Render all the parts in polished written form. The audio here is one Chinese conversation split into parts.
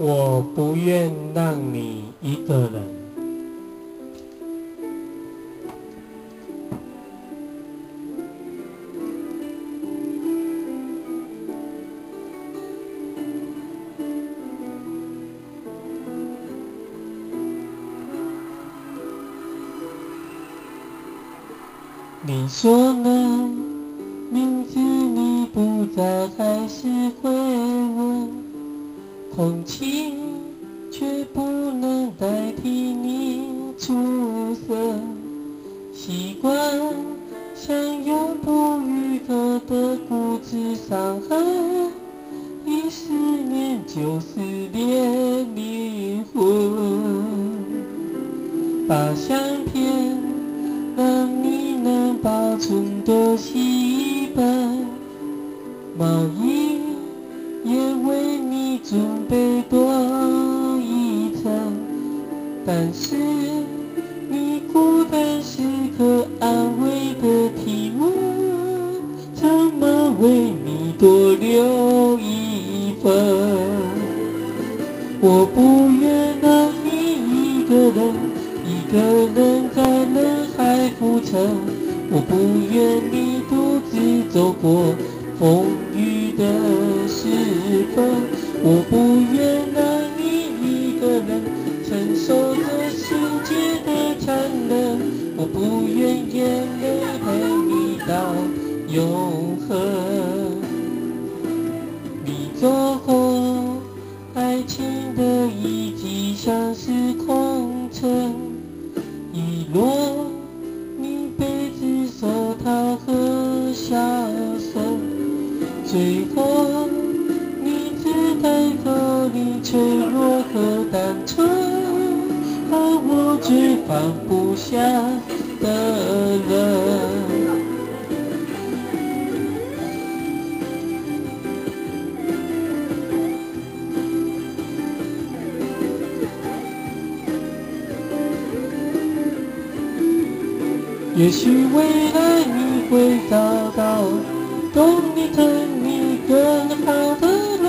我不愿让你一个人。你说了名字，你不在，还是会问，空气却不能代替你出色，习惯像永不愈合的固执伤痕，一思念就撕裂灵魂，把相片让你能保存的戏本，毛衣也为你准备多一层，但是你孤单时刻安慰的体温，怎么为你多留一份？我不愿让你一个人，一个人在人海浮沉，我不愿你独自走过风雨的时分，我不愿让你一个人承受这世界的残忍，我不愿眼泪陪你到永恒。你走后，爱情的遗迹像是空城，遗落你杯子、手套和笑声，最后你只带走你脆弱和单纯，而我最放不下的人。也许未来你会找到懂你疼你更好的人，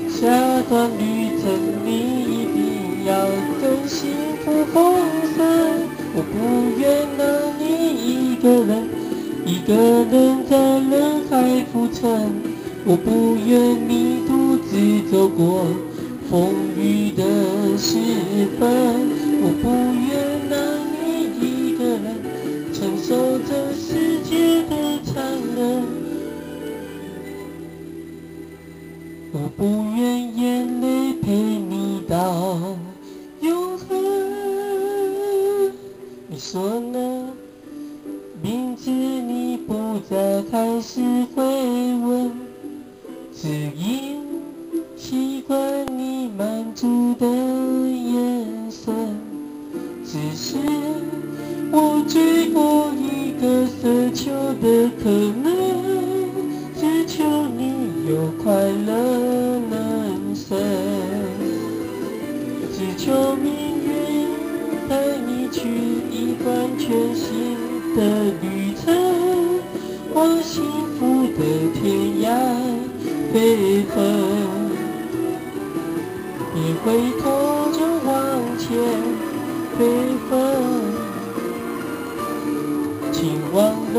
下段旅程你一定要更幸福丰盛。我不愿让你一个人，一个人在人海浮沉，我不愿你独自走过风雨的时分，我不愿让承受这世界的残忍，我不愿眼泪陪你到永恒。你说呢？名字你不再，开始会问，只因习惯你满足的眼神，只是我最后一个奢求的可能，只求你有快乐人生，只求命运带你去一段全新的旅程，往幸福的天涯飞奔，别回头就往前飞奔，请忘了